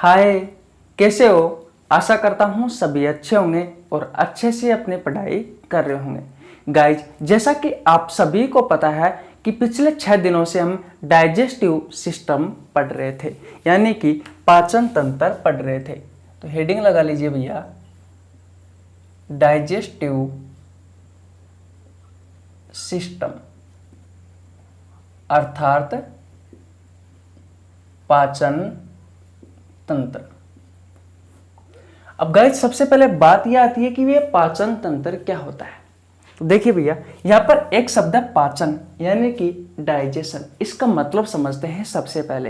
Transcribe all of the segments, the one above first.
हाय, कैसे हो? आशा करता हूँ सभी अच्छे होंगे और अच्छे से अपनी पढ़ाई कर रहे होंगे। गाइज, जैसा कि आप सभी को पता है कि पिछले 6 दिनों से हम डाइजेस्टिव सिस्टम पढ़ रहे थे, यानी कि पाचन तंत्र पढ़ रहे थे। तो हेडिंग लगा लीजिए भैया, डाइजेस्टिव सिस्टम अर्थात पाचन तंत्र। अब गाइस, सबसे पहले बात यह आती है कि ये पाचन तंत्र क्या होता है। तो देखिए भैया, यहां पर एक शब्द है पाचन, यानी कि डाइजेशन। इसका मतलब समझते हैं सबसे पहले।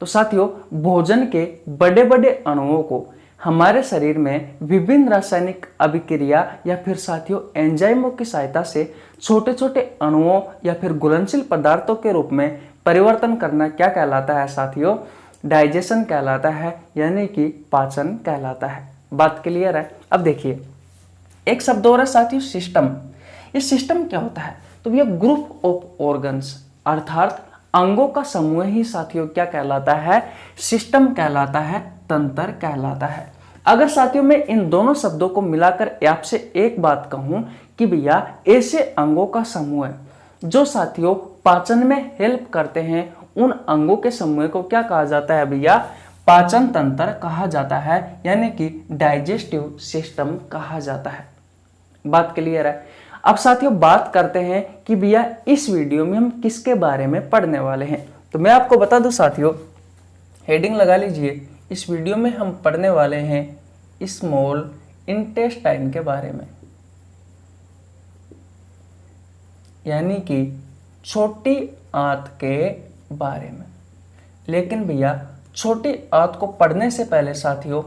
तो साथियों, भोजन के बड़े बड़े अणुओं को हमारे शरीर में विभिन्न रासायनिक अभिक्रिया या फिर साथियों एंजाइमों की सहायता से छोटे छोटे अणुओं या फिर घुलनशील पदार्थों के रूप में परिवर्तन करना क्या कहलाता है साथियों? डाइजेशन कहलाता है, यानी कि पाचन कहलाता है। बात क्लियर है? अब देखिए, एक शब्द और है साथियों, सिस्टम। ये सिस्टम क्या होता है? तो ये ग्रुप ऑफ ऑर्गन्स अर्थात अंगों का समूह ही साथियों क्या कहलाता है? सिस्टम कहलाता है, तंत्र कहलाता है। अगर साथियों मैं इन दोनों शब्दों को मिलाकर आपसे एक बात कहूं कि भैया ऐसे अंगों का समूह है जो साथियों पाचन में हेल्प करते हैं, उन अंगों के समूह को क्या कहा जाता है भैया? पाचन तंत्र कहा जाता है, यानी कि डाइजेस्टिव सिस्टम कहा जाता है। बात क्लियर है? अब साथियों बात करते हैं कि भैया इस वीडियो में हम किसके बारे में पढ़ने वाले हैं। तो मैं आपको बता दूं साथियों, हेडिंग लगा लीजिए, इस वीडियो में हम पढ़ने वाले हैं स्मॉल इंटेस्टाइन के बारे में, यानी कि छोटी आंत के बारे में। लेकिन भैया छोटी आंत को पढ़ने से पहले साथियों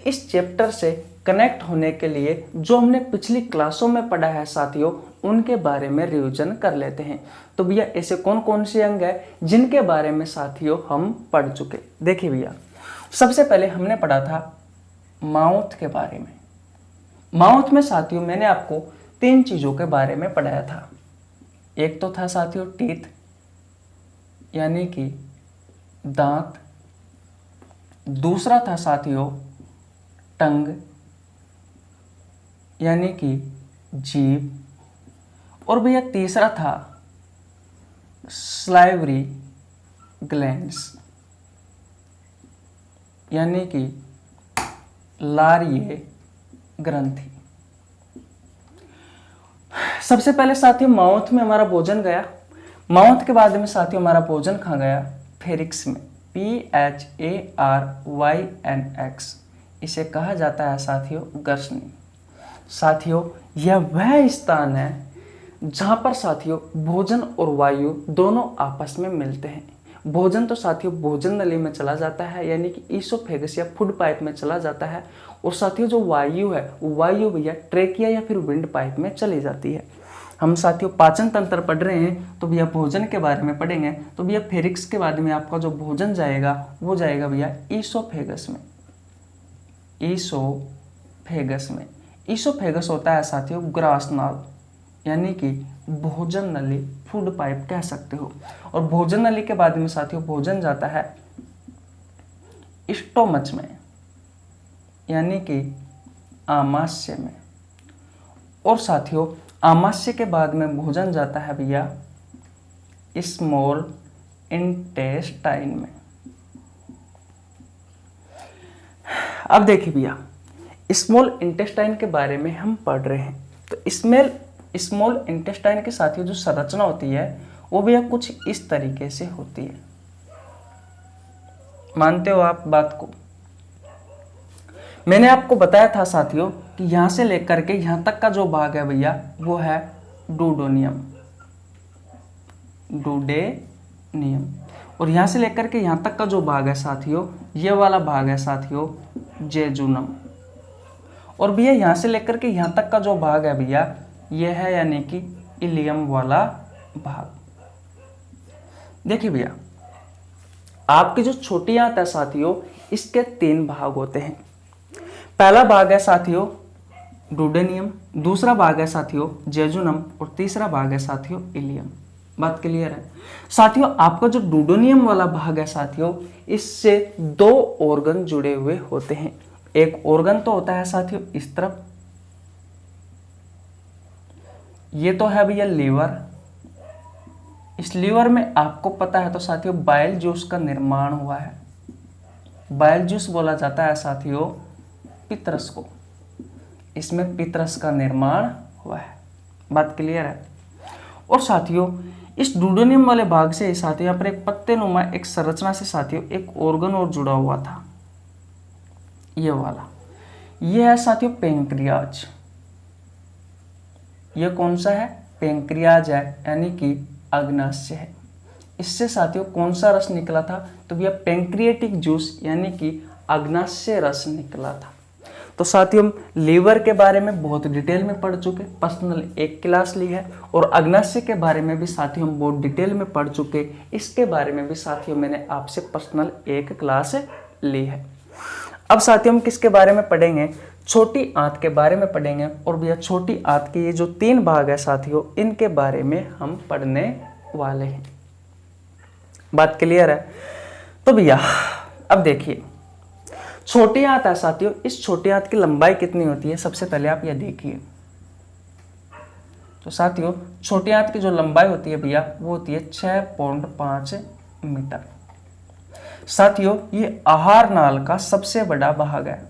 इस चैप्टर से कनेक्ट होने के लिए जो हमने पिछली क्लासों में पढ़ा है साथियों, उनके बारे में रिवीजन कर लेते हैं। तो भैया ऐसे कौन कौन से अंग है जिनके बारे में साथियों हम पढ़ चुके? देखिए भैया, सबसे पहले हमने पढ़ा था माउथ के बारे में। माउथ में साथियों मैंने आपको 3 चीजों के बारे में पढ़ाया था। एक तो था साथियों टीथ, यानी कि दांत। दूसरा था साथियों टंग, यानी कि जीभ। और भैया तीसरा था स्लाइवरी ग्लैंड्स, यानी कि लारीय ग्रंथि। सबसे पहले साथियों माउथ में हमारा भोजन गया। माउथ के बाद में साथियों हमारा भोजन कहाँ गया? फेरिक्स में, PHARYNX। इसे कहा जाता है साथियों गर्सनी। साथियों यह वह स्थान है जहां पर साथियों भोजन और वायु दोनों आपस में मिलते हैं। भोजन तो साथियों भोजन नली में चला जाता है, यानी कि ईसोफेगस या फूड पाइप में चला जाता है। और साथियों जो वायु है, वायु भैया ट्रेकिया या फिर विंड पाइप में चली जाती है। हम साथियों पाचन तंत्र पढ़ रहे हैं, तो भैया भोजन के बारे में पढ़ेंगे। तो भैया फेरिक्स के बाद में आपका जो भोजन जाएगा वो जाएगा भैया ईसोफेगस में। ईसोफेगस में, ईसोफेगस होता है साथियों ग्रासनाल, यानी कि भोजन नली, फूड पाइप कह सकते हो। और भोजन नली के बाद में साथियों भोजन जाता है स्टोमच में, यानी कि आमाशय में। और साथियों आमाशय के बाद में भोजन जाता है भैया स्मॉल इंटेस्टाइन में। अब देखिए भैया, स्मॉल इंटेस्टाइन के बारे में हम पढ़ रहे हैं। तो स्मॉल इंटेस्टाइन के साथियों जो संरचना होती है वो भैया कुछ इस तरीके से होती है। मानते हो आप बात को? मैंने आपको बताया था साथियों कि यहां से लेकर के यहां तक का जो भाग है भैया वो है डूडोनियम, डूडेनियम। और यहां से लेकर के यहां तक का जो भाग है साथियों, ये वाला भाग है साथियों जेजुनम। और भैया यहां से लेकर के यहां तक का जो भाग है भैया ये है, यानी कि इलियम वाला भाग। देखिए भैया, आपकी जो छोटी आंत है साथियों इसके 3 भाग होते हैं। पहला भाग है साथियों डूडेनियम, दूसरा भाग है साथियों जेजुनम और तीसरा भाग है साथियों इलियम। बात क्लियर है साथियों। आपका जो डूडेनियम वाला भाग है साथियों, इससे 2 ऑर्गन जुड़े हुए होते हैं। एक ऑर्गन तो होता है साथियों इस तरफ, ये तो है भैया लीवर। इस लीवर में आपको पता है तो साथियों बाइल जूस का निर्माण हुआ है। बाइल जूस बोला जाता है साथियों पित्रस को, इसमें पित्रस का निर्माण हुआ है। बात क्लियर है। और साथियों इस डूडेनियम वाले भाग से साथियों यहाँ पर एक पत्ते नुमा एक संरचना से साथियों एक ऑर्गन और जुड़ा हुआ था, ये वाला। ये है साथियों पेंक्रियाज। ये कौन सा है? पेंक्रियाज है, यानी कि अग्नाशय है। इससे साथियों कौन सा रस निकला था? तो भैया पेंक्रियाटिक जूस यानी कि अग्नाशय रस निकला था। तो साथियों हम लीवर के बारे में बहुत डिटेल में पढ़ चुके, पर्सनल 1 क्लास ली है। और अग्नाशय के बारे में भी साथियों हम बहुत डिटेल में पढ़ चुके, इसके बारे में भी साथियों मैंने आपसे पर्सनल 1 क्लास ली है। अब साथियों हम किसके बारे में पढ़ेंगे? छोटी आंत के बारे में पढ़ेंगे। और भैया छोटी आंत के ये जो 3 भाग है साथियों, इनके बारे में हम पढ़ने वाले हैं। बात क्लियर है। तो भैया अब देखिए छोटी आंत है साथियों, इस छोटी आंत की लंबाई कितनी होती है? सबसे पहले आप यह देखिए। तो साथियों छोटी आंत की जो लंबाई होती है भैया वो होती है 6.5 मीटर। साथियों ये आहार नाल का सबसे बड़ा भाग है।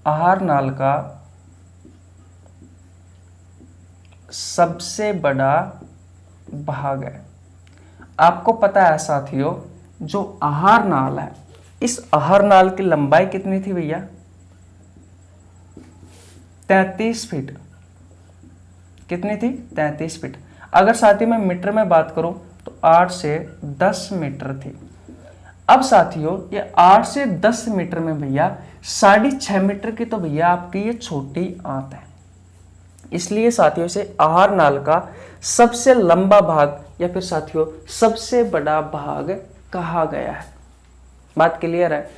आहार नाल का सबसे बड़ा भाग है। आपको पता है साथियों जो आहार नाल है, इस आहार नाल की लंबाई कितनी थी भैया? 33 फीट। कितनी थी? 33 फीट। अगर साथियों मैं मीटर में बात करूं तो 8 से 10 मीटर थी। अब साथियों ये 8 से 10 मीटर में भैया 6.5 मीटर की तो भैया आपकी ये छोटी आंत है। इसलिए साथियों से आहार नाल का सबसे लंबा भाग या फिर साथियों सबसे बड़ा भाग कहा गया है। बात क्लियर है।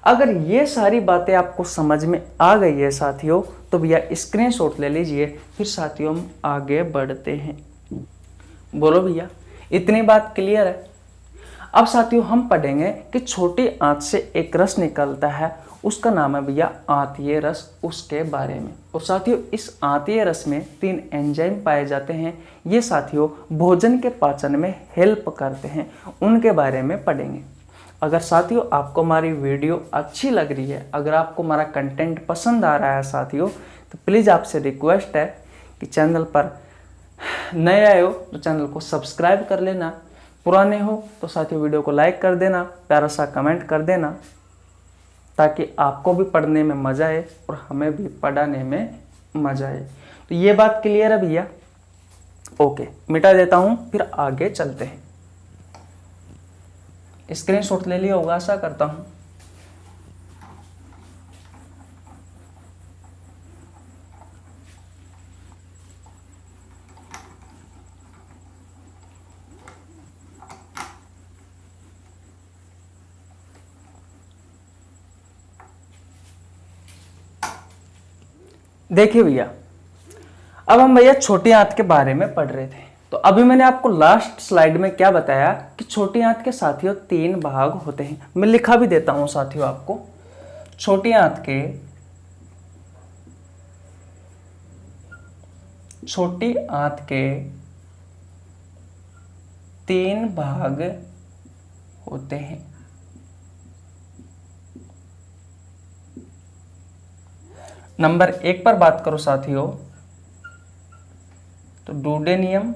अगर ये सारी बातें आपको समझ में आ गई है साथियों तो भैया स्क्रीनशॉट ले लीजिए, फिर साथियों हम आगे बढ़ते हैं। बोलो भैया इतनी बात क्लियर है। अब साथियों हम पढ़ेंगे कि छोटी आंत से एक रस निकलता है, उसका नाम है भैया आंतीय रस, उसके बारे में। और साथियों इस आंतीय रस में 3 एंजाइम पाए जाते हैं। ये साथियों भोजन के पाचन में हेल्प करते हैं, उनके बारे में पढ़ेंगे। अगर साथियों आपको हमारी वीडियो अच्छी लग रही है, अगर आपको हमारा कंटेंट पसंद आ रहा है साथियों, तो प्लीज़ आपसे रिक्वेस्ट है कि चैनल पर नए आए हो तो चैनल को सब्सक्राइब कर लेना, पुराने हो तो साथियों वीडियो को लाइक कर देना, प्यारा सा कमेंट कर देना, ताकि आपको भी पढ़ने में मज़ा आए और हमें भी पढ़ाने में मज़ा आए। तो ये बात क्लियर है भैया? ओके, मिटा देता हूँ, फिर आगे चलते हैं। स्क्रीनशॉट ले लिया होगा आशा करता हूँ। देखिए भैया अब हम भैया छोटी आंत के बारे में पढ़ रहे थे। तो अभी मैंने आपको लास्ट स्लाइड में क्या बताया कि छोटी आंत के साथियों 3 भाग होते हैं। मैं लिखा भी देता हूं साथियों आपको। छोटी आंत के 3 भाग होते हैं। नंबर 1 पर बात करो साथियों तो डूडेनियम।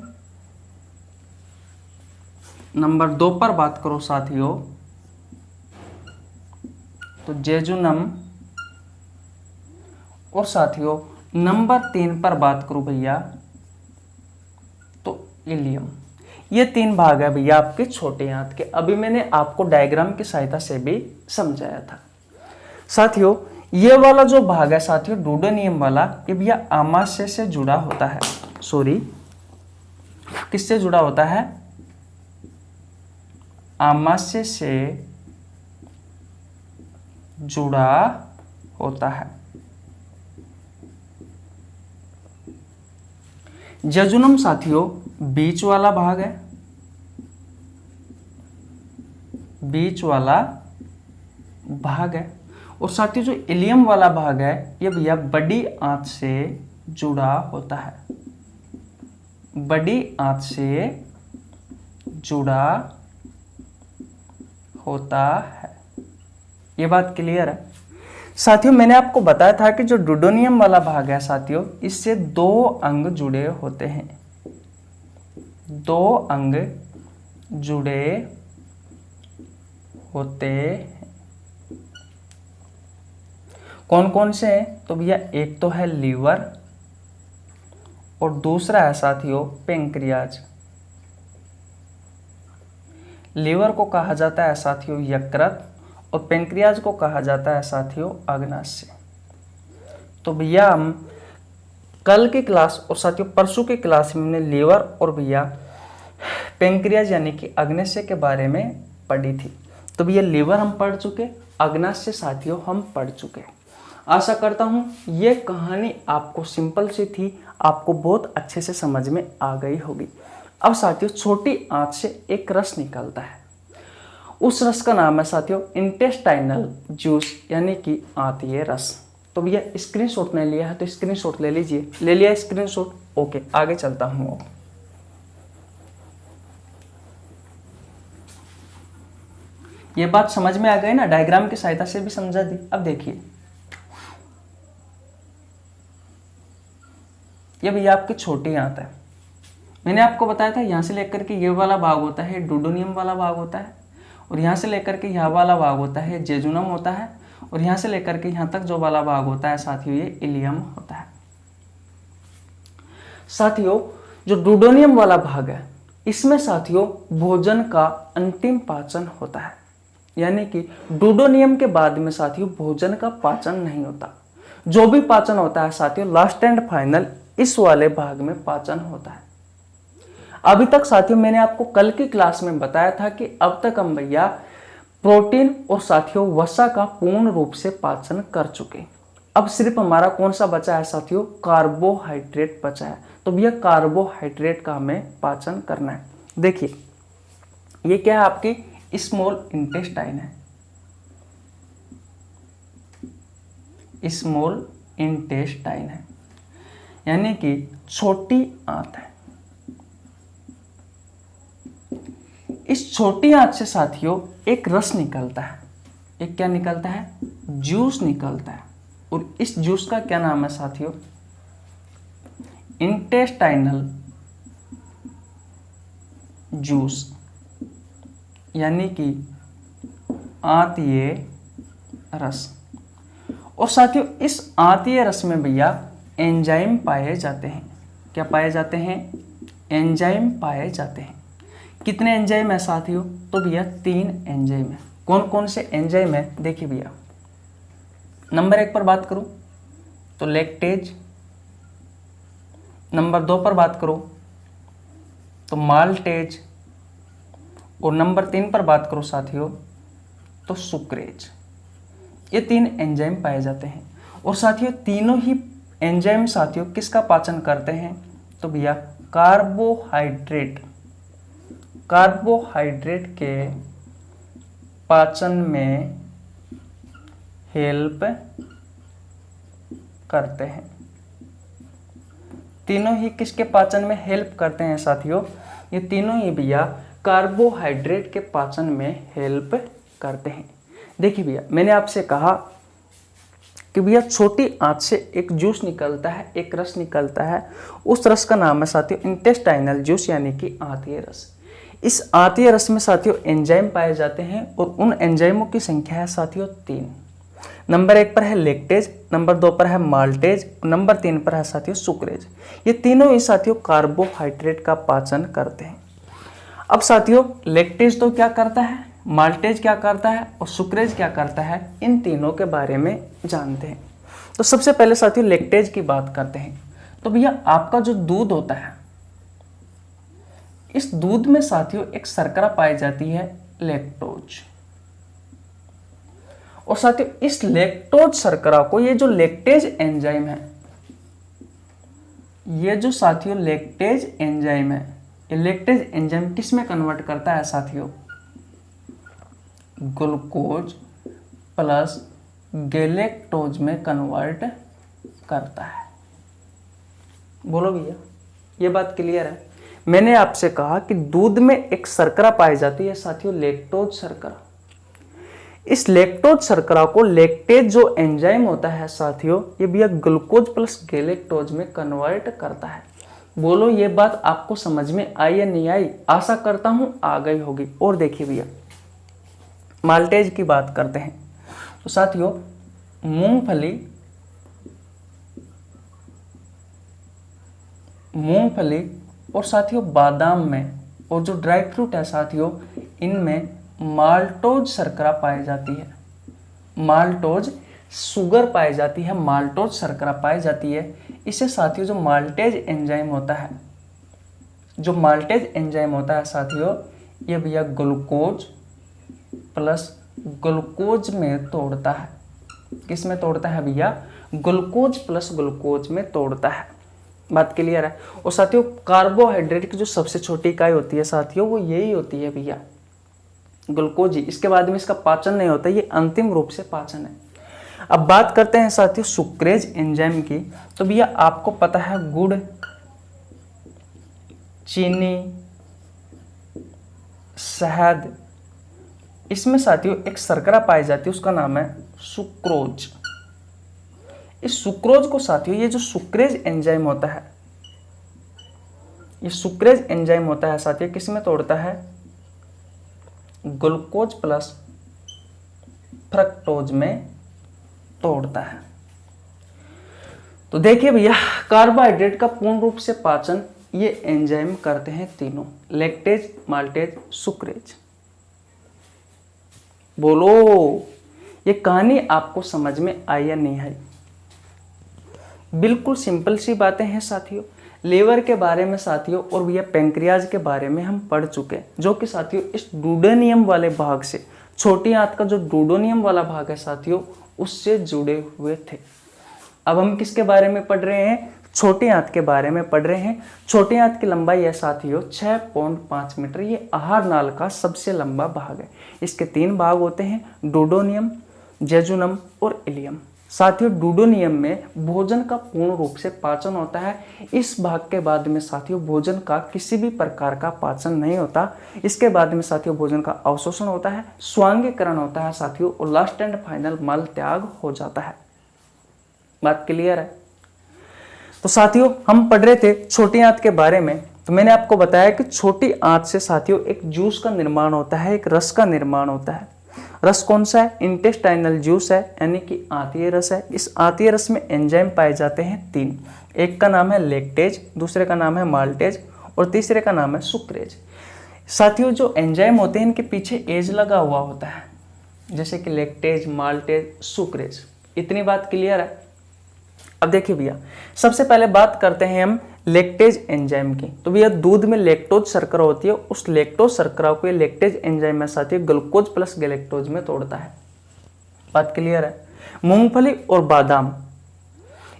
नंबर 2 पर बात करो साथियों तो जेजुनम। और साथियों नंबर 3 पर बात करूं भैया तो इलियम। ये 3 भाग है भैया आपके छोटे आंत के। अभी मैंने आपको डायग्राम की सहायता से भी समझाया था। साथियों ये वाला जो भाग है साथियों डूडेनियम वाला, ये भैया आमाशय से जुड़ा होता है। सॉरी, किससे जुड़ा होता है? आमाशय से जुड़ा होता है। जेजुनम साथियों बीच वाला भाग है, बीच वाला भाग है। और साथियों जो इलियम वाला भाग है ये भैया बड़ी आंत से जुड़ा होता है, बड़ी आंत से जुड़ा होता है। ये बात क्लियर है साथियों। मैंने आपको बताया था कि जो डुडोनियम वाला भाग है साथियों, इससे दो अंग जुड़े होते हैं, दो अंग जुड़े होते हैं। कौन कौन से हैं? तो भैया एक तो है लीवर और दूसरा है साथियों पेंक्रियाज। लीवर को कहा जाता है साथियों यकृत और पेंक्रियाज को कहा जाता है साथियों अग्नाशय। तो भैया हम कल की क्लास और साथियों परसों की क्लास में हमने लीवर और भैया पेंक्रियाज यानी कि अग्नाशय के बारे में पढ़ी थी। तो भैया लीवर हम पढ़ चुके, अग्नाशय साथियों हम पढ़ चुके। आशा करता हूँ ये कहानी आपको सिंपल सी थी, आपको बहुत अच्छे से समझ में आ गई होगी। अब साथियों छोटी आंत से एक रस निकलता है, उस रस का नाम है साथियों इंटेस्टाइनल जूस यानी कि आंतीय रस। तो भैया स्क्रीनशॉट नहीं लिया है तो स्क्रीनशॉट ले लीजिए। ले लिया स्क्रीनशॉट? ओके, आगे चलता हूँ। ये बात समझ में आ गई ना, डायग्राम की सहायता से भी समझा दी। अब देखिए ये भैया आपकी छोटी आंत है। मैंने आपको बताया था यहाँ से लेकर के ये वाला भाग होता है डुडोनियम वाला भाग होता है, और यहाँ से लेकर के यह वाला भाग होता है जेजुनम होता है, और यहाँ से लेकर के यहाँ तक जो वाला भाग होता है साथियों ये इलियम होता है। साथियों जो डुडोनियम वाला भाग है इसमें साथियों भोजन का अंतिम पाचन होता है, यानी कि डुडोनियम के बाद में साथियों भोजन का पाचन नहीं होता। जो भी पाचन होता है साथियों लास्ट एंड फाइनल इस वाले भाग में पाचन होता है। अभी तक साथियों मैंने आपको कल की क्लास में बताया था कि अब तक हम भैया प्रोटीन और साथियों वसा का पूर्ण रूप से पाचन कर चुके। अब सिर्फ हमारा कौन सा बचा है साथियों? कार्बोहाइड्रेट बचा है। तो भैया कार्बोहाइड्रेट का हमें पाचन करना है। देखिए ये क्या है? आपकी स्मॉल इंटेस्टाइन है, स्मॉल इंटेस्टाइन है यानी कि छोटी आंत है। इस छोटी आंत से साथियों एक रस निकलता है, एक क्या निकलता है? जूस निकलता है। और इस जूस का क्या नाम है साथियों? इंटेस्टाइनल जूस यानी कि आंतीय रस। और साथियों इस आंतीय रस में भैया एंजाइम पाए जाते हैं। क्या पाए जाते हैं? एंजाइम पाए जाते हैं। कितने एंजाइम है साथियों? तो भैया 3 एंजाइम है। कौन कौन से एंजाइम है? देखिए भैया नंबर 1 पर बात करूं तो लैक्टेज, नंबर 2 पर बात करूं तो माल्टेज, और नंबर 3 पर बात करूं साथियों तो सुक्रेज। ये 3 एंजाइम पाए जाते हैं। और साथियों तीनों ही एंजाइम साथियों किसका पाचन करते हैं? तो भैया कार्बोहाइड्रेट, कार्बोहाइड्रेट के पाचन में हेल्प करते हैं। तीनों ही किसके पाचन में हेल्प करते हैं साथियों? ये तीनों ही भैया कार्बोहाइड्रेट के पाचन में हेल्प करते हैं। देखिए भैया मैंने आपसे कहा कि भैया छोटी आंत से एक जूस निकलता है, एक रस निकलता है। उस रस का नाम है साथियों इंटेस्टाइनल जूस यानी कि आंतीय रस। इस आंतीय रस में साथियों एंजाइम पाए जाते हैं और उन एंजाइमों की संख्या है साथियों 3। नंबर 1 पर है लैक्टेज, नंबर 2 पर है माल्टेज, नंबर 3 पर है साथियों सुक्रेज। ये तीनों ही साथियों कार्बोहाइड्रेट का पाचन करते हैं। अब साथियों लैक्टेज तो क्या करता है, माल्टेज क्या करता है और सुक्रेज क्या करता है, इन तीनों के बारे में जानते हैं। तो सबसे पहले साथियों लैक्टेज की बात करते हैं। तो भैया आपका जो दूध होता है, इस दूध में साथियों एक शर्करा पाई जाती है लैक्टोज। और साथियों इस लैक्टोज शर्करा को ये जो लैक्टेज एंजाइम है, ये जो साथियों लैक्टेज एंजाइम है, ये लैक्टेज एंजाइम किस में कन्वर्ट करता है साथियों? ग्लूकोज प्लस गैलेक्टोज में कन्वर्ट करता है। बोलो भैया, ये बात क्लियर है? मैंने आपसे कहा कि दूध में एक शर्करा पाई जाती है साथियों, लैक्टोज शर्करा। इस लैक्टोज शर्करा को लैक्टेज जो एंजाइम होता है साथियों, ये भैया ग्लूकोज प्लस गैलेक्टोज में कन्वर्ट करता है। बोलो ये बात आपको समझ में आई या नहीं आई? आशा करता हूं आ गई होगी। और देखिए भैया, माल्टेज की बात करते हैं तो साथियों मूंगफली और साथियों बादाम में, और जो ड्राई फ्रूट है साथियों, इनमें माल्टोज शर्करा पाई जाती है, माल्टोज शुगर पाई जाती है, माल्टोज शर्करा पाई जाती है। इसे साथियों जो माल्टेज एंजाइम होता है, जो माल्टेज एंजाइम होता है साथियों, ये भैया ग्लूकोज प्लस ग्लूकोज में तोड़ता है। किस में तोड़ता है भैया? ग्लूकोज प्लस ग्लूकोज में तोड़ता है। बात क्लियर है? और साथियों कार्बोहाइड्रेट की जो सबसे छोटी इकाई होती है साथियों, वो यही होती है भैया, ग्लूकोज ही। इसके बाद में इसका पाचन नहीं होता, ये अंतिम रूप से पाचन है। अब बात करते हैं साथियों सुक्रेज एंजाइम की। तो भैया आपको पता है गुड़, चीनी, शहद, इसमें साथियों एक शर्करा पाई जाती है, उसका नाम है सुक्रोज। इस सुक्रोज को साथियों, ये जो सुक्रेज एंजाइम होता है, ये सुक्रेज एंजाइम होता है साथियों, किस में तोड़ता है? ग्लूकोज प्लस फ्रक्टोज में तोड़ता है। तो देखिए भैया, कार्बोहाइड्रेट का पूर्ण रूप से पाचन ये एंजाइम करते हैं तीनों, लैक्टेज, माल्टेज, सुक्रेज। बोलो ये कहानी आपको समझ में आई या नहीं आई? बिल्कुल सिंपल सी बातें हैं साथियों। लीवर के बारे में साथियों और भैया पैंक्रियाज के बारे में हम पढ़ चुके हैं, जो कि साथियों इस डूडेनियम वाले भाग से, छोटी आंत का जो डूडेनियम वाला भाग है साथियों, उससे जुड़े हुए थे। अब हम किसके बारे में पढ़ रहे हैं? छोटी आंत के बारे में पढ़ रहे हैं। छोटी आंत की लंबाई है साथियों 6.5 मीटर। ये आहार नाल का सबसे लंबा भाग है। इसके 3 भाग होते हैं, डूडेनियम, जेजुनम और इलियम। साथियों डूडेनियम में भोजन का पूर्ण रूप से पाचन होता है। इस भाग के बाद में साथियों भोजन का किसी भी प्रकार का पाचन नहीं होता। इसके बाद में साथियों भोजन का अवशोषण होता है, स्वांगीकरण होता है साथियों, और लास्ट एंड फाइनल मल त्याग हो जाता है। बात क्लियर है? तो साथियों हम पढ़ रहे थे छोटी आंत के बारे में। तो मैंने आपको बताया कि छोटी आंत से साथियों एक जूस का निर्माण होता है, एक रस का निर्माण होता है। रस कौन सा है? इंटेस्टाइनल जूस है, यानी कि आंतीय रस है। इस आंतीय रस में एंजाइम पाए जाते हैं 3। एक का नाम है लैक्टेज, दूसरे का नाम है माल्टेज और तीसरे का नाम है सुक्रेज। साथियों जो एंजाइम होते हैं इनके पीछे एज लगा हुआ होता है, जैसे कि लैक्टेज, माल्टेज, सुक्रेज। इतनी बात क्लियर है? अब देखिए भैया, सबसे पहले बात करते हैं हम लैक्टेज एंजाइम की। तो भैया दूध में लैक्टोज शर्करा होती है, उस लैक्टोज शर्करा को ये लैक्टेज एंजाइम में साथियों ग्लूकोज प्लस गैलेक्टोज में तोड़ता है। बात क्लियर है? मूंगफली और बादाम,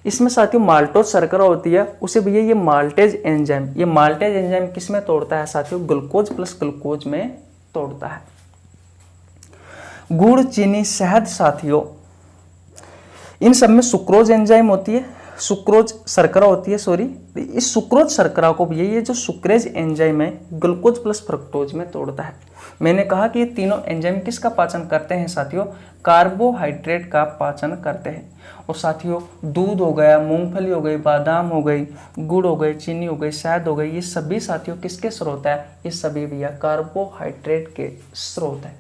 इसमें साथियों माल्टोज शर्करा होती है, उसे भैया ये माल्टेज एंजाइम, ये माल्टेज एंजाइम किस में तोड़ता है साथियों? ग्लूकोज प्लस ग्लूकोज में तोड़ता है। गुड़, चीनी, शहद साथियों, इन सब में सुक्रोज एंजाइम होती है, सुक्रोज शर्करा होती है, सॉरी। इस सुक्रोज शर्करा को भी ये जो सुक्रेज एंजाइम है ग्लूकोज प्लस फ्रक्टोज में तोड़ता है। मैंने कहा कि ये तीनों एंजाइम किसका पाचन करते हैं साथियों? कार्बोहाइड्रेट का पाचन करते हैं। और साथियों दूध हो गया, मूंगफली हो गई, बादाम हो गई, गुड़ हो गई, चीनी हो गई, शहद हो गई, ये सभी साथियों किसके स्रोत है? ये सभी भैया कार्बोहाइड्रेट के स्रोत है।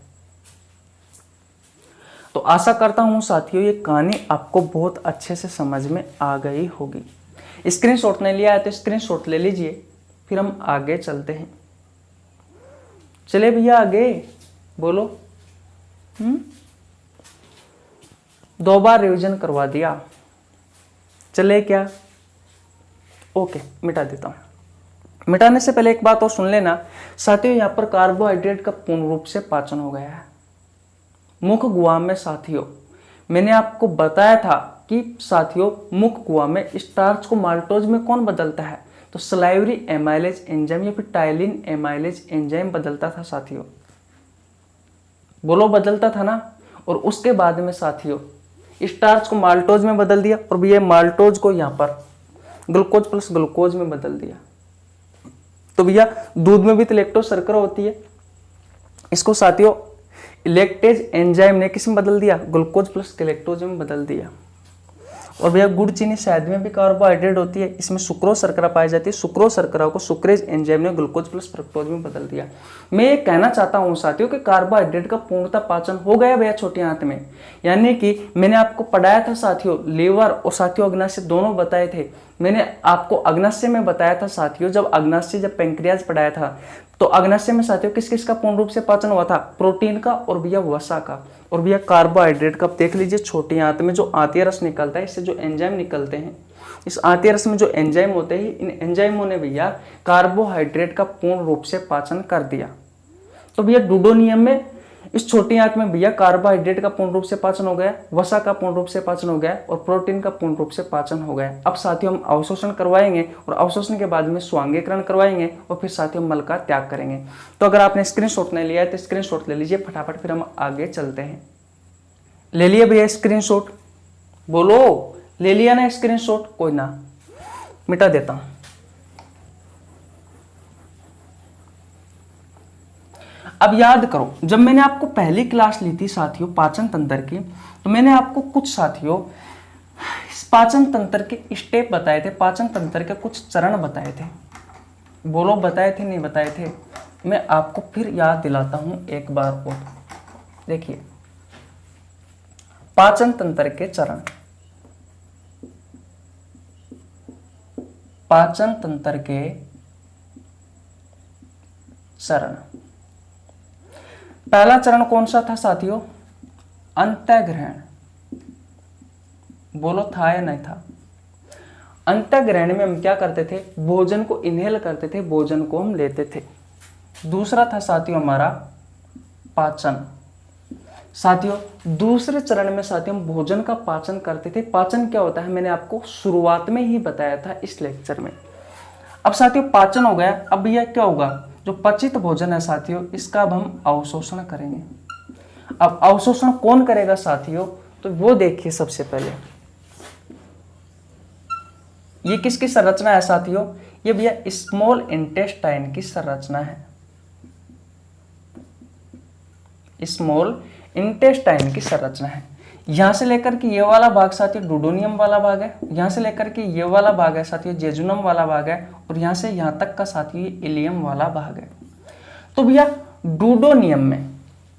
तो आशा करता हूं साथियों ये कहानी आपको बहुत अच्छे से समझ में आ गई होगी। स्क्रीनशॉट नहीं लिया है तो स्क्रीनशॉट ले लीजिए, फिर हम आगे चलते हैं। चले भैया आगे, बोलो। 2 बार रिवीजन करवा दिया, चले क्या? ओके, मिटा देता हूं। मिटाने से पहले एक बात और सुन लेना साथियों, यहां पर कार्बोहाइड्रेट का पूर्ण रूप से पाचन हो गया है। मुख गुहा में साथियों मैंने आपको बताया था कि साथियों मुख कुआ में स्टार्च को माल्टोज में कौन बदलता है, तो सलाइवरी एमाइलेज एंजाइम या फिर टाइलिन एमाइलेज एंजाइम बदलता था साथियों। बोलो बदलता था ना। और उसके बाद में साथियों स्टार्च को माल्टोज में बदल दिया और ये माल्टोज को यहाँ पर ग्लूकोज प्लस ग्लूकोज में बदल दिया। तो भैया दूध में भी तो लैक्टोज शर्करा होती है, इसको साथियों लैक्टेज एंजाइम ने किस में बदल दिया, ग्लूकोज प्लस गैलेक्टोज में बदल दिया। और भैया गुड़ चीनी शहद में भी कार्बोहाइड्रेट होती है, इसमें सुक्रोज शर्करा पाई जाती है, सुक्रोज शर्करा को सुक्रेज एंजाइम ने ग्लूकोज प्लस फ्रक्टोज में बदल दिया। मैं ये कहना चाहता हूँ साथियों कि कार्बोहाइड्रेट का पूर्णतः पाचन हो गया भैया छोटी आंत में, यानी कि मैंने आपको पढ़ाया था साथियों लीवर और साथियों अग्नाशय दोनों बताए थे। मैंने आपको अग्नाशय में बताया था साथियों, जब पेंक्रियाज पढ़ाया था तो अग्नाशय में साथियों किस किस का पूर्ण रूप से पाचन हुआ था, प्रोटीन का और भैया वसा का और भैया कार्बोहाइड्रेट का। देख लीजिए छोटी आंत में जो आंतीय रस निकलता है, इससे जो एंजाइम निकलते हैं, इस आंतीय रस में जो एंजाइम होते हैं, इन एंजाइमों ने भैया कार्बोहाइड्रेट का पूर्ण रूप से पाचन कर दिया। तो भैया डूडोनियम में इस छोटी आंत में भैया कार्बोहाइड्रेट का पूर्ण रूप से पाचन हो गया, वसा का पूर्ण रूप से पाचन हो गया और प्रोटीन का पूर्ण रूप से पाचन हो गया। अब साथियों हम अवशोषण करवाएंगे और अवशोषण के बाद में स्वांगीकरण करवाएंगे और फिर साथियों मल का त्याग करेंगे। तो अगर आपने स्क्रीनशॉट नहीं लिया है तो स्क्रीनशॉट ले लीजिए फटाफट, फिर हम आगे चलते हैं। ले लिया भैया स्क्रीनशॉट, बोलो ले लिया ना स्क्रीनशॉट, कोई ना मिटा देता हूं। अब याद करो जब मैंने आपको पहली क्लास ली थी साथियों पाचन तंत्र की, तो मैंने आपको कुछ साथियों पाचन तंत्र के स्टेप बताए थे, पाचन तंत्र के कुछ चरण बताए थे। बोलो बताए थे नहीं बताए थे, मैं आपको फिर याद दिलाता हूं एक बार और। देखिए पाचन तंत्र के चरण, पाचन तंत्र के चरण। पहला चरण कौन सा था साथियों, अंतःग्रहण। बोलो था या नहीं था। अंतःग्रहण में हम क्या करते थे, भोजन को इनहेल करते थे, भोजन को हम लेते थे। दूसरा था साथियों हमारा पाचन। साथियों दूसरे चरण में साथियों हम भोजन का पाचन करते थे। पाचन क्या होता है मैंने आपको शुरुआत में ही बताया था इस लेक्चर में। अब साथियों पाचन हो गया, अब यह क्या होगा, जो पचित भोजन है साथियों इसका अब हम अवशोषण करेंगे। अब अवशोषण कौन करेगा साथियों, तो वो देखिए सबसे पहले ये किसकी संरचना है साथियों, ये भैया स्मॉल इंटेस्टाइन की संरचना है। स्मॉल इंटेस्टाइन की संरचना है। यहां से लेकर के ये वाला भाग साथियों डूडोनियम वाला भाग है, यहां से लेकर के ये वाला भाग है साथियों जेजुनम वाला भाग है, और यहां से यहां तक का साथियों इलियम वाला भाग है। तो भैया डूडोनियम में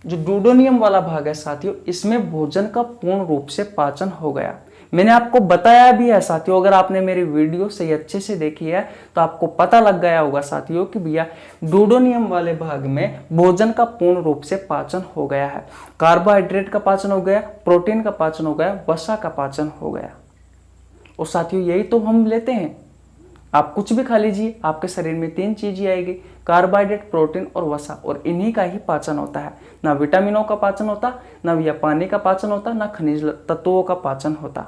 जो डूडोनियम वाला भाग है साथियों, इसमें भोजन का पूर्ण रूप से पाचन हो गया। मैंने आपको बताया भी है साथियों, अगर आपने मेरी वीडियो सही अच्छे से देखी है तो आपको पता लग गया होगा साथियों कि भैया डूडोनियम वाले भाग में भोजन का पूर्ण रूप से पाचन हो गया है। कार्बोहाइड्रेट का पाचन हो गया, प्रोटीन का पाचन हो गया, वसा का पाचन हो गया। और साथियों यही तो हम लेते हैं। आप कुछ भी खा लीजिए, आपके शरीर में 3 चीजें आएगी, कार्बोहाइड्रेट, प्रोटीन और वसा, और इन्हीं का ही पाचन होता है। ना विटामिनों का पाचन होता, ना भैया पानी का पाचन होता, ना खनिज तत्वों का पाचन होता।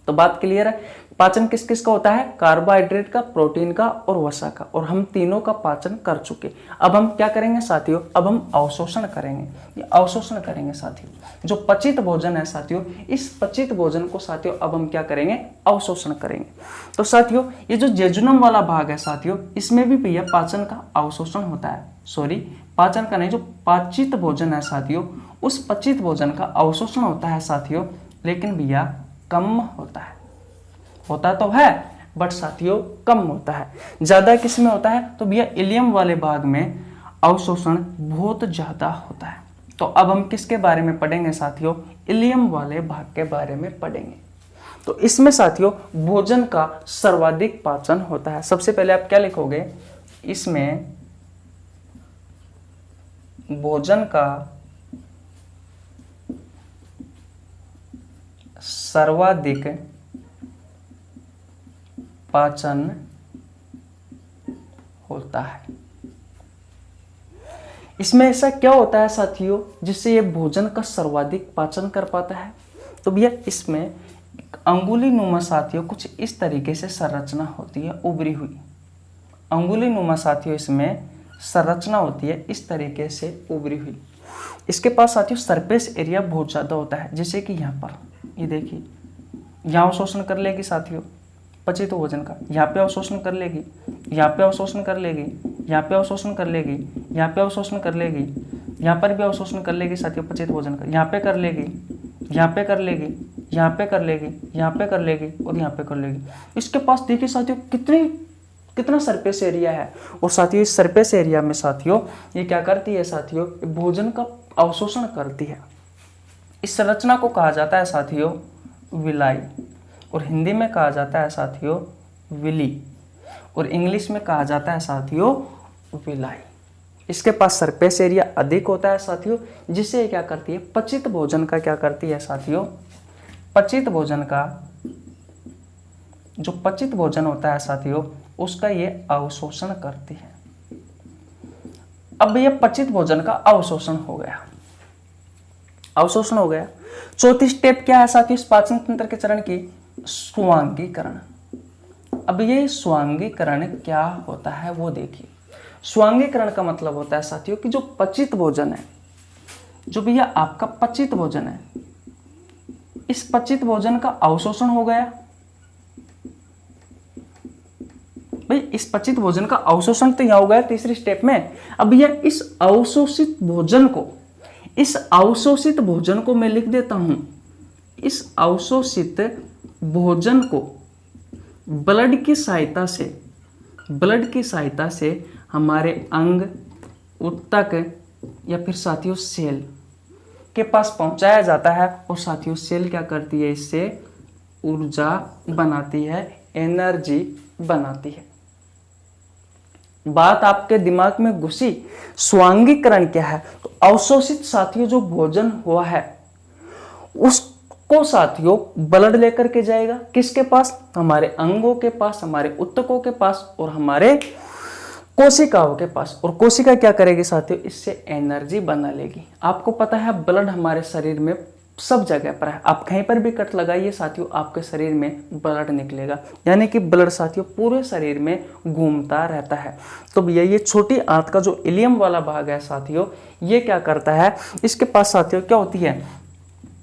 तो बात क्लियर है। पाचन किस किस का होता है, कार्बोहाइड्रेट का, प्रोटीन का और वसा का, और हम तीनों का पाचन कर चुके। अब हम क्या करेंगे साथियों, अब हम अवशोषण करेंगे। ये अवशोषण करेंगे साथियों, जो पचित भोजन है साथियों, इस पचित भोजन को साथियों अब हम क्या करेंगे, अवशोषण करेंगे। तो साथियों ये जो जेजुनम वाला भाग है साथियों, इसमें भी भैया पाचन का अवशोषण होता है। सॉरी पाचन का नहीं, जो पाचित भोजन है साथियों, उस पचित भोजन का अवशोषण होता है साथियों, लेकिन भैया कम होता तो है बट साथियों कम होता है। ज्यादा किस में होता है, तो भैया इलियम वाले भाग में अवशोषण बहुत ज्यादा होता है। तो अब हम किसके बारे में पढ़ेंगे साथियों, इलियम वाले भाग के बारे में पढ़ेंगे। तो इसमें साथियों भोजन का सर्वाधिक पाचन होता है। सबसे पहले आप क्या लिखोगे, इसमें भोजन का सर्वाधिक पाचन होता है। इसमें ऐसा क्या होता है साथियों जिससे ये भोजन का सर्वाधिक पाचन कर पाता है, तो भैया इसमें अंगुली नुमा साथियों कुछ इस तरीके से संरचना होती है उभरी हुई। अंगुली नुमा साथियों इसमें संरचना होती है इस तरीके से उभरी हुई। इसके पास साथियों सरफेस एरिया बहुत ज़्यादा होता है, जैसे कि यहाँ पर ये देखिए, यहाँ अवशोषण कर लेगी साथियों पचित भोजन का, यहाँ पे अवशोषण कर लेगी, यहाँ पे अवशोषण कर लेगी, यहाँ पे अवशोषण कर लेगी, यहाँ पे अवशोषण कर लेगी, यहाँ पर भी अवशोषण कर लेगी साथियों पचित भोजन का, यहाँ पे कर लेगी, यहाँ पे कर लेगी, यहाँ पे कर लेगी, यहाँ पे कर लेगी और यहाँ पे कर लेगी। इसके पास देखिए साथियों कितना सरफेस एरिया है। और साथियों इस सरफेस एरिया में साथियों ये क्या करती है साथियों, भोजन का अवशोषण करती है। इस संरचना को कहा जाता है साथियों विलाई, और हिंदी में कहा जाता है साथियों विली, और इंग्लिश में कहा जाता है साथियों विलाई। इसके पास सरफेस एरिया अधिक होता है साथियों, जिससे क्या करती है, पचित भोजन का क्या करती है साथियों, पचित भोजन का जो पचित भोजन होता है साथियों उसका ये अवशोषण करती है। अब ये पचित भोजन का अवशोषण हो गया, अवशोषण हो गया। चौथी स्टेप क्या है साथियों इस पाचन तंत्र के चरण की, स्वांगीकरण। अब ये स्वांगीकरण क्या होता है वो देखिए। स्वांगीकरण का मतलब होता है साथियों कि जो पचित भोजन है, जो भैया आपका पचित भोजन है, इस पचित भोजन का अवशोषण हो गया। भाई इस पचित भोजन का अवशोषण तो यहां हो गया तीसरी स्टेप में। अब भैया इस अवशोषित भोजन को, इस अवशोषित भोजन को मैं लिख देता हूं, इस अवशोषित भोजन को ब्लड की सहायता से, ब्लड की सहायता से हमारे अंग, ऊतक या फिर साथियों सेल के पास पहुंचाया जाता है। और साथियों सेल क्या करती है, इससे ऊर्जा बनाती है, एनर्जी बनाती है। बात आपके दिमाग में घुसी। स्वांगीकरण क्या है, तो अवशोषित साथियों जो भोजन हुआ है उसको साथियों ब्लड लेकर के जाएगा किसके पास, हमारे अंगों के पास, हमारे ऊतकों के पास और हमारे कोशिकाओं के पास। और कोशिका क्या करेगी साथियों, इससे एनर्जी बना लेगी। आपको पता है ब्लड हमारे शरीर में सब जगह पर है, आप कहीं पर भी कट लगाइए साथियों आपके शरीर में ब्लड निकलेगा, यानी कि ब्लड साथियों पूरे शरीर में घूमता रहता है। तो भैया ये छोटी आंत का जो इलियम वाला भाग है साथियों, ये क्या करता है, इसके पास साथियों क्या होती है,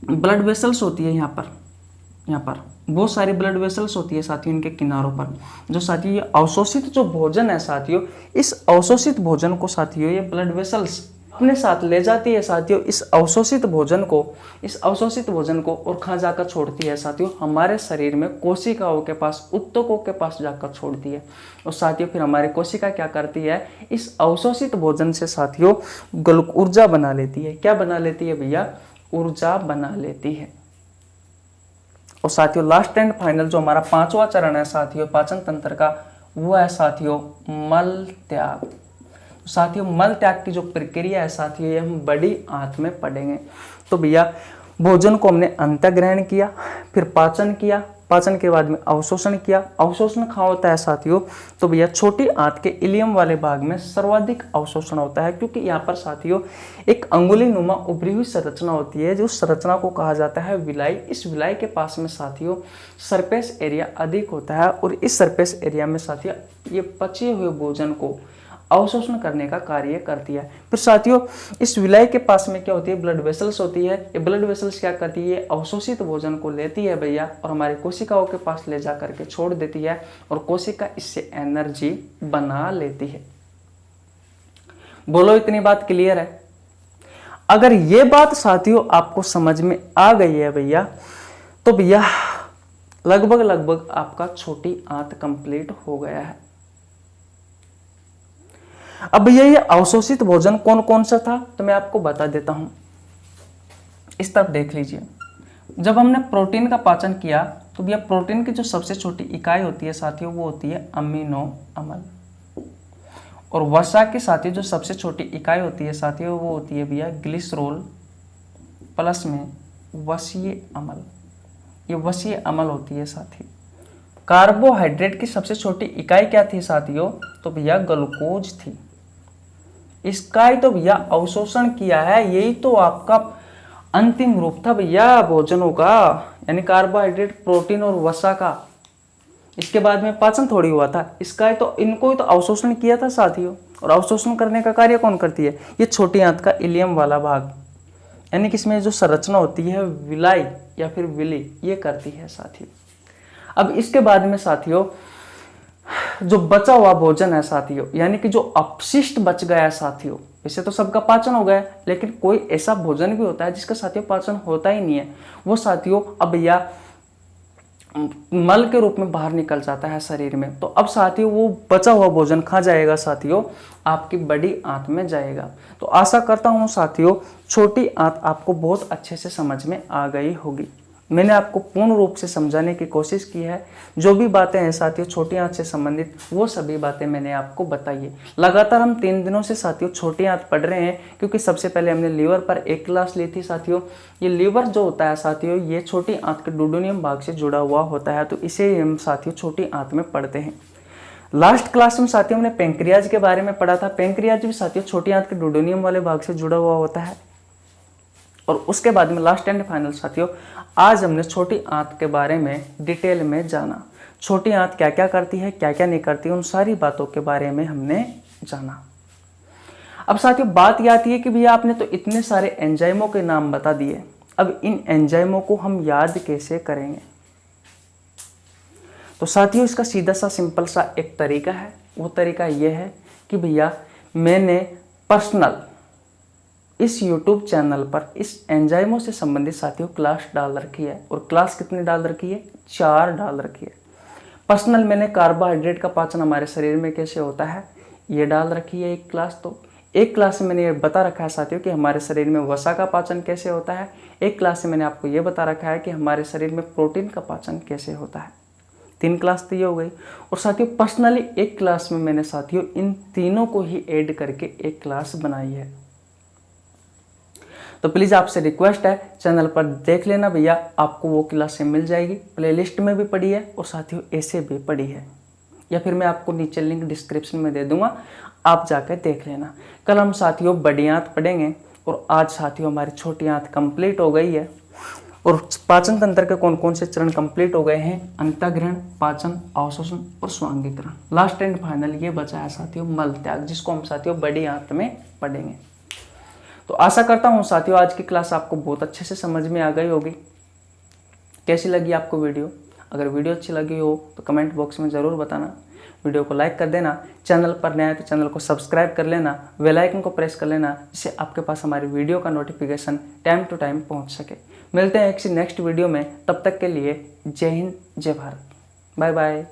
ब्लड वेसल्स होती है। यहाँ पर बहुत सारी ब्लड वेसल्स होती है साथियों इनके किनारों पर। जो साथियों ये अवशोषित जो भोजन है साथियों, इस अवशोषित भोजन को साथियों ये ब्लड वेसल्स अपने साथ ले जाती है साथियों, इस अवशोषित भोजन को और कहाँ जाकर छोड़ती है साथियों, हमारे शरीर में कोशिकाओं के पास, ऊतकों के पास जाकर छोड़ती है। और साथियों फिर हमारी कोशिका क्या करती है, इस अवशोषित भोजन से साथियों ऊर्जा बना लेती है। क्या बना लेती है भैया, ऊर्जा बना लेती है। और साथियों लास्ट एंड फाइनल जो हमारा पांचवा चरण है साथियों पाचन तंत्र का, वो है साथियों मल त्याग। साथियों मल त्याग की जो प्रक्रिया है साथियों, ये हम बड़ी आंत में पढ़ेंगे। तो भैया भोजन को हमने अंतःग्रहण किया, फिर पाचन किया, पाचन के बाद में अवशोषण किया। अवशोषण कहाँ होता है साथियों, तो भैया छोटी आंत के इलियम वाले भाग में सर्वाधिक अवशोषण होता है, क्योंकि यहाँ पर साथियों एक अंगुली नुमा उभरी हुई संरचना होती है, जो संरचना को कहा जाता है विलाई। इस विलाई के पास में साथियों सरफेस एरिया अधिक होता है, और इस सरफेस एरिया में साथियों ये पचे हुए भोजन को अवशोषण करने का कार्य करती है। फिर साथियों इस विलाई के पास में क्या होती है, ब्लड वेसल्स होती है। ये ब्लड वेसल्स क्या करती है, अवशोषित भोजन को लेती है भैया और हमारी कोशिकाओं के पास ले जा करके छोड़ देती है, और कोशिका इससे एनर्जी बना लेती है। बोलो इतनी बात क्लियर है? अगर ये बात साथियों आपको समझ में आ गई है भैया, तो भैया लगभग आपका छोटी आंत कंप्लीट हो गया है। अब भैया ये अवशोषित भोजन कौन कौन सा था, तो मैं आपको बता देता हूं। इस तरफ देख लीजिए, जब हमने प्रोटीन का पाचन किया तो भैया प्रोटीन की जो सबसे छोटी इकाई होती है साथियों, वो होती है अमीनो अम्ल। और वसा के साथियों जो सबसे छोटी इकाई होती है साथियों, वो होती है भैया ग्लिसरॉल प्लस में वसीय अम्ल। ये वसीय अम्ल होती है साथियों। कार्बोहाइड्रेट की सबसे छोटी इकाई क्या थी साथियों, तो भैया ग्लूकोज थी। इसका ही तो भैया अवशोषण किया है, यही तो आपका अंतिम रूप था भैया भोजनों का, यानी कार्बोहाइड्रेट, प्रोटीन और वसा का। इसके बाद में पाचन थोड़ी हुआ था, इसका तो इनको ही तो अवशोषण किया था साथियों। और अवशोषण करने का कार्य कौन करती है? ये छोटी आंत का इलियम वाला भाग, यानी कि इसमें जो संरचना होती है विलाई या फिर विली, ये करती है साथियों। अब इसके बाद में साथियों जो बचा हुआ भोजन है साथियों, यानी कि जो अपशिष्ट बच गया है साथियों, इसे तो सबका पाचन हो गया, लेकिन कोई ऐसा भोजन भी होता है जिसका साथियों पाचन होता ही नहीं है। वो साथियों अब भैया मल के रूप में बाहर निकल जाता है शरीर में। तो अब साथियों वो बचा हुआ भोजन खा जाएगा साथियों, आपकी बड़ी आंत में जाएगा। तो आशा करता हूँ साथियों छोटी आंत आपको बहुत अच्छे से समझ में आ गई होगी। मैंने आपको पूर्ण रूप से समझाने की कोशिश की है। जो भी बातें हैं साथियों छोटी आंत से संबंधित, वो सभी बातें मैंने आपको बताई है। लगातार हम 3 दिनों से साथियों छोटी आंत पढ़ रहे हैं, क्योंकि सबसे पहले हमने लीवर पर एक क्लास ली थी साथियों। ये लीवर जो होता है साथियों, ये छोटी आंत के डुओडेनियम भाग से जुड़ा हुआ होता है, तो इसे हम साथियों छोटी आंत में पढ़ते हैं। लास्ट क्लास में साथियों हमने पेंक्रियाज के बारे में पढ़ा था। पेंक्रियाज भी साथियों छोटी आंत के डुओडेनियम वाले भाग से जुड़ा हुआ होता है। और उसके बाद में लास्ट एंड फाइनल साथियों आज हमने छोटी आंत के बारे में डिटेल में जाना। छोटी आंत क्या क्या करती है, क्या क्या नहीं करती, उन सारी बातों के बारे में हमने जाना। अब साथियों बात यह आती है कि भैया आपने तो इतने सारे एंजाइमों के नाम बता दिए, अब इन एंजाइमों को हम याद कैसे करेंगे? तो साथियों इसका सीधा सा सिंपल सा एक तरीका है। वो तरीका यह है कि भैया मैंने पर्सनल इस YouTube चैनल पर इस एंजाइमों से संबंधित साथियों क्लास डाल रखी है। और क्लास कितनी डाल रखी है? 4 डाल रखी है। पर्सनल मैंने कार्बोहाइड्रेट का पाचन हमारे शरीर में कैसे होता है ये डाल रखी है एक क्लास। तो एक क्लास में मैंने ये बता रखा है साथियों कि हमारे शरीर में वसा का पाचन कैसे होता है। एक क्लास से मैंने आपको ये बता रखा है कि हमारे शरीर में प्रोटीन का पाचन कैसे होता है। 3 क्लास तो ये हो गई। और साथियों पर्सनली एक क्लास में मैंने साथियों इन तीनों को ही ऐड करके एक क्लास बनाई है। तो प्लीज़ आपसे रिक्वेस्ट है चैनल पर देख लेना भैया, आपको वो क्लासें मिल जाएगी। प्लेलिस्ट में भी पड़ी है और साथियों ऐसे भी पड़ी है, या फिर मैं आपको नीचे लिंक डिस्क्रिप्शन में दे दूंगा, आप जाकर देख लेना। कल हम साथियों बड़ी आंत पढ़ेंगे और आज साथियों हमारी छोटी आंत कंप्लीट हो गई है। और पाचन तंत्र के कौन कौन से चरण कंप्लीट हो गए हैं? अंतःग्रहण, पाचन, अवशोषण और स्वांगीकरण। लास्ट एंड फाइनल ये बचा है साथियों मल त्याग, जिसको हम साथियों बड़ी आंत में पढ़ेंगे। तो आशा करता हूँ साथियों आज की क्लास आपको बहुत अच्छे से समझ में आ गई होगी। कैसी लगी आपको वीडियो? अगर वीडियो अच्छी लगी हो तो कमेंट बॉक्स में ज़रूर बताना। वीडियो को लाइक कर देना, चैनल पर नया है तो चैनल को सब्सक्राइब कर लेना, बेल आइकन को प्रेस कर लेना, जिससे आपके पास हमारी वीडियो का नोटिफिकेशन टाइम टू टाइम पहुँच सके। मिलते हैं किसी नेक्स्ट वीडियो में, तब तक के लिए जय हिंद, जय भारत, बाय बाय।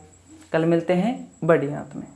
कल मिलते हैं बड़ी आंत में।